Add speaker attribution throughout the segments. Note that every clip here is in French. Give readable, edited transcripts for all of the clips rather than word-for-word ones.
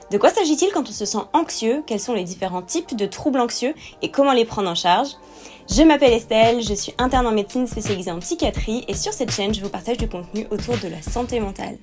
Speaker 1: De quoi s'agit-il quand on se sent anxieux? Quels sont les différents types de troubles anxieux et comment les prendre en charge? Je m'appelle Estelle, je suis interne en médecine spécialisée en psychiatrie et sur cette chaîne, je vous partage du contenu autour de la santé mentale.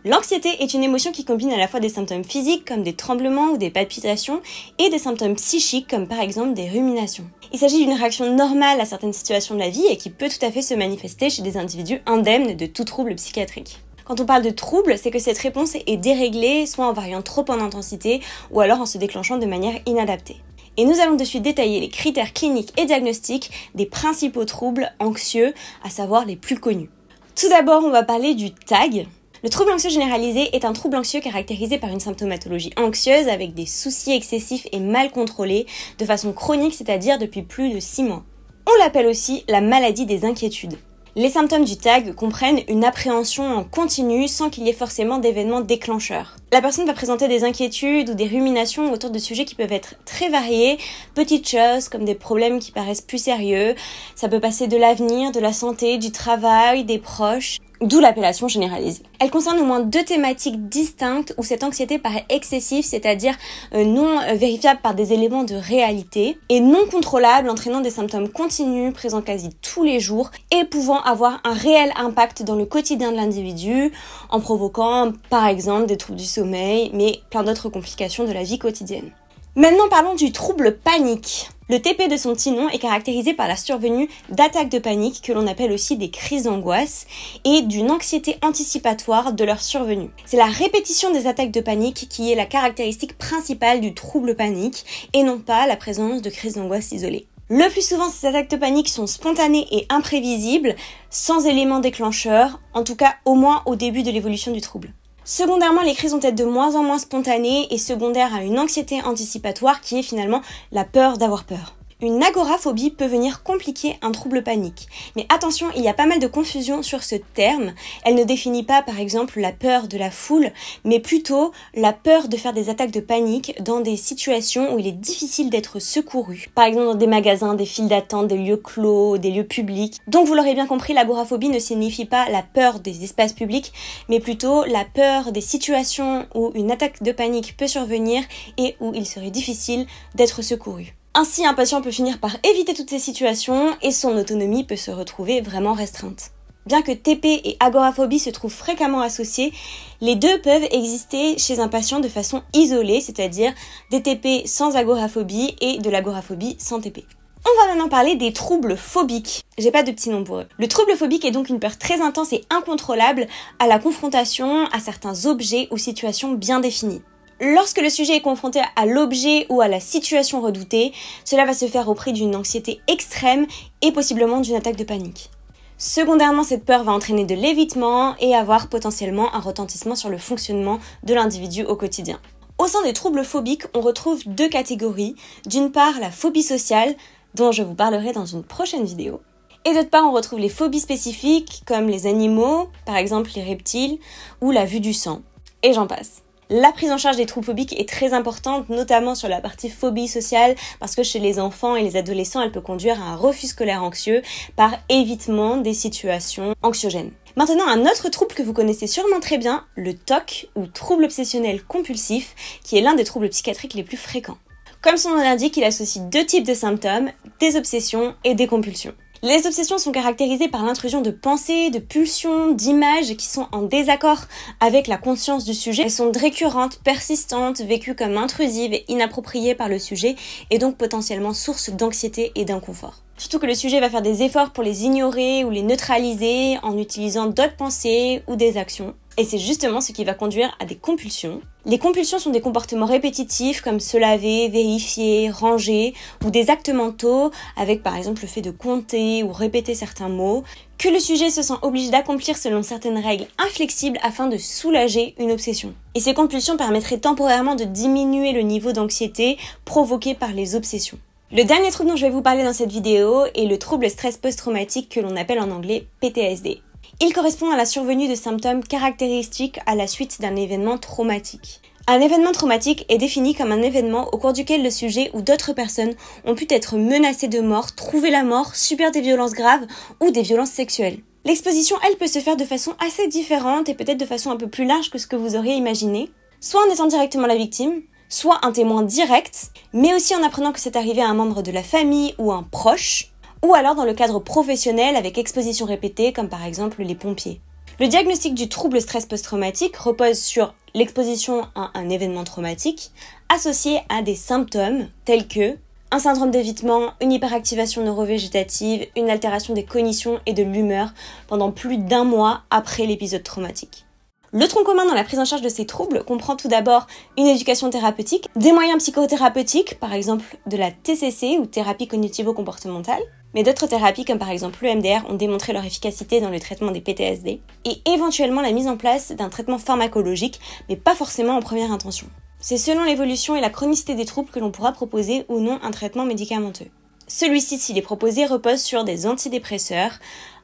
Speaker 1: L'anxiété est une émotion qui combine à la fois des symptômes physiques comme des tremblements ou des palpitations et des symptômes psychiques comme par exemple des ruminations. Il s'agit d'une réaction normale à certaines situations de la vie et qui peut tout à fait se manifester chez des individus indemnes de tout trouble psychiatrique. Quand on parle de trouble, c'est que cette réponse est déréglée, soit en variant trop en intensité ou alors en se déclenchant de manière inadaptée. Et nous allons de suite détailler les critères cliniques et diagnostiques des principaux troubles anxieux, à savoir les plus connus. Tout d'abord, on va parler du TAG. Le trouble anxieux généralisé est un trouble anxieux caractérisé par une symptomatologie anxieuse avec des soucis excessifs et mal contrôlés de façon chronique, c'est-à-dire depuis plus de 6 mois. On l'appelle aussi la maladie des inquiétudes. Les symptômes du TAG comprennent une appréhension en continu sans qu'il y ait forcément d'événements déclencheurs. La personne va présenter des inquiétudes ou des ruminations autour de sujets qui peuvent être très variés, petites choses comme des problèmes qui paraissent plus sérieux, ça peut passer de l'avenir, de la santé, du travail, des proches, d'où l'appellation généralisée. Elle concerne au moins 2 thématiques distinctes où cette anxiété paraît excessive, c'est-à-dire non vérifiable par des éléments de réalité, et non contrôlable, entraînant des symptômes continus, présents quasi tous les jours, et pouvant avoir un réel impact dans le quotidien de l'individu, en provoquant par exemple des troubles du sommeil, mais plein d'autres complications de la vie quotidienne. Maintenant parlons du trouble panique. Le TP de son petit nom est caractérisé par la survenue d'attaques de panique que l'on appelle aussi des crises d'angoisse et d'une anxiété anticipatoire de leur survenue. C'est la répétition des attaques de panique qui est la caractéristique principale du trouble panique et non pas la présence de crises d'angoisse isolées. Le plus souvent, ces attaques de panique sont spontanées et imprévisibles, sans éléments déclencheurs, en tout cas au moins au début de l'évolution du trouble. Secondairement, les crises vont être de moins en moins spontanées et secondaires à une anxiété anticipatoire qui est finalement la peur d'avoir peur. Une agoraphobie peut venir compliquer un trouble panique. Mais attention, il y a pas mal de confusion sur ce terme. Elle ne définit pas par exemple la peur de la foule, mais plutôt la peur de faire des attaques de panique dans des situations où il est difficile d'être secouru. Par exemple dans des magasins, des files d'attente, des lieux clos, des lieux publics. Donc vous l'aurez bien compris, l'agoraphobie ne signifie pas la peur des espaces publics, mais plutôt la peur des situations où une attaque de panique peut survenir et où il serait difficile d'être secouru. Ainsi, un patient peut finir par éviter toutes ces situations et son autonomie peut se retrouver vraiment restreinte. Bien que TP et agoraphobie se trouvent fréquemment associés, les deux peuvent exister chez un patient de façon isolée, c'est-à-dire des TP sans agoraphobie et de l'agoraphobie sans TP. On va maintenant parler des troubles phobiques. J'ai pas de petits noms pour eux. Le trouble phobique est donc une peur très intense et incontrôlable à la confrontation à certains objets ou situations bien définies. Lorsque le sujet est confronté à l'objet ou à la situation redoutée, cela va se faire au prix d'une anxiété extrême et possiblement d'une attaque de panique. Secondairement, cette peur va entraîner de l'évitement et avoir potentiellement un retentissement sur le fonctionnement de l'individu au quotidien. Au sein des troubles phobiques, on retrouve 2 catégories. D'une part, la phobie sociale, dont je vous parlerai dans une prochaine vidéo. Et d'autre part, on retrouve les phobies spécifiques, comme les animaux, par exemple les reptiles, ou la vue du sang. Et j'en passe. La prise en charge des troubles phobiques est très importante, notamment sur la partie phobie sociale, parce que chez les enfants et les adolescents, elle peut conduire à un refus scolaire anxieux par évitement des situations anxiogènes. Maintenant, un autre trouble que vous connaissez sûrement très bien, le TOC, ou trouble obsessionnel compulsif, qui est l'un des troubles psychiatriques les plus fréquents. Comme son nom l'indique, il associe 2 types de symptômes, des obsessions et des compulsions. Les obsessions sont caractérisées par l'intrusion de pensées, de pulsions, d'images qui sont en désaccord avec la conscience du sujet. Elles sont récurrentes, persistantes, vécues comme intrusives et inappropriées par le sujet et donc potentiellement source d'anxiété et d'inconfort. Surtout que le sujet va faire des efforts pour les ignorer ou les neutraliser en utilisant d'autres pensées ou des actions. Et c'est justement ce qui va conduire à des compulsions. Les compulsions sont des comportements répétitifs comme se laver, vérifier, ranger ou des actes mentaux avec par exemple le fait de compter ou répéter certains mots que le sujet se sent obligé d'accomplir selon certaines règles inflexibles afin de soulager une obsession. Et ces compulsions permettraient temporairement de diminuer le niveau d'anxiété provoqué par les obsessions. Le dernier trouble dont je vais vous parler dans cette vidéo est le trouble stress post-traumatique que l'on appelle en anglais PTSD. Il correspond à la survenue de symptômes caractéristiques à la suite d'un événement traumatique. Un événement traumatique est défini comme un événement au cours duquel le sujet ou d'autres personnes ont pu être menacés de mort, trouver la mort, subir des violences graves ou des violences sexuelles. L'exposition, elle, peut se faire de façon assez différente et peut-être de façon un peu plus large que ce que vous auriez imaginé. soit en étant directement la victime, soit un témoin direct, mais aussi en apprenant que c'est arrivé à un membre de la famille ou un proche, ou alors dans le cadre professionnel avec exposition répétée, comme par exemple les pompiers. Le diagnostic du trouble stress post-traumatique repose sur l'exposition à un événement traumatique associé à des symptômes tels que un syndrome d'évitement, une hyperactivation neurovégétative, une altération des cognitions et de l'humeur pendant plus d'1 mois après l'épisode traumatique. Le tronc commun dans la prise en charge de ces troubles comprend tout d'abord une éducation thérapeutique, des moyens psychothérapeutiques, par exemple de la TCC ou thérapie cognitivo-comportementale, mais d'autres thérapies comme par exemple l'EMDR ont démontré leur efficacité dans le traitement des PTSD, et éventuellement la mise en place d'un traitement pharmacologique, mais pas forcément en première intention. C'est selon l'évolution et la chronicité des troubles que l'on pourra proposer ou non un traitement médicamenteux. Celui-ci, s'il est proposé, repose sur des antidépresseurs,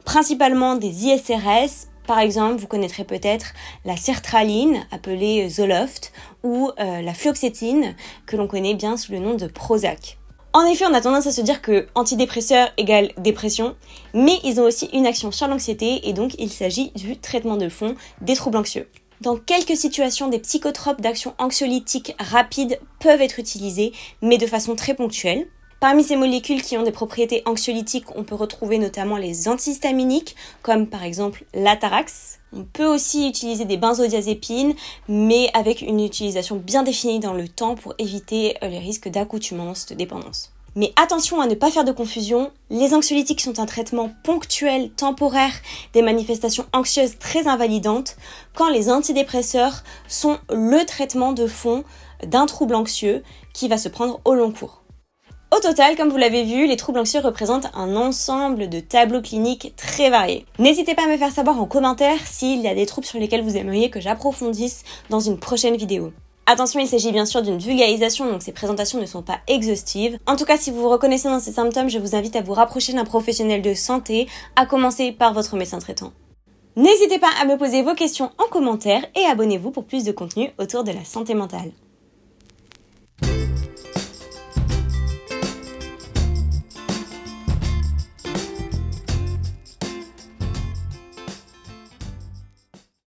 Speaker 1: principalement des ISRS. Par exemple, vous connaîtrez peut-être la sertraline, appelée Zoloft, ou la fluoxétine, que l'on connaît bien sous le nom de Prozac. En effet, on a tendance à se dire que antidépresseurs égale dépression, mais ils ont aussi une action sur l'anxiété, et donc il s'agit du traitement de fond des troubles anxieux. Dans quelques situations, des psychotropes d'action anxiolytique rapide peuvent être utilisés, mais de façon très ponctuelle. Parmi ces molécules qui ont des propriétés anxiolytiques, on peut retrouver notamment les antihistaminiques, comme par exemple l'Atarax. On peut aussi utiliser des benzodiazépines, mais avec une utilisation bien définie dans le temps pour éviter les risques d'accoutumance, de dépendance. Mais attention à ne pas faire de confusion, les anxiolytiques sont un traitement ponctuel, temporaire, des manifestations anxieuses très invalidantes, quand les antidépresseurs sont le traitement de fond d'un trouble anxieux qui va se prendre au long cours. Au total, comme vous l'avez vu, les troubles anxieux représentent un ensemble de tableaux cliniques très variés. N'hésitez pas à me faire savoir en commentaire s'il y a des troubles sur lesquels vous aimeriez que j'approfondisse dans une prochaine vidéo. Attention, il s'agit bien sûr d'une vulgarisation, donc ces présentations ne sont pas exhaustives. En tout cas, si vous vous reconnaissez dans ces symptômes, je vous invite à vous rapprocher d'un professionnel de santé, à commencer par votre médecin traitant. N'hésitez pas à me poser vos questions en commentaire et abonnez-vous pour plus de contenu autour de la santé mentale.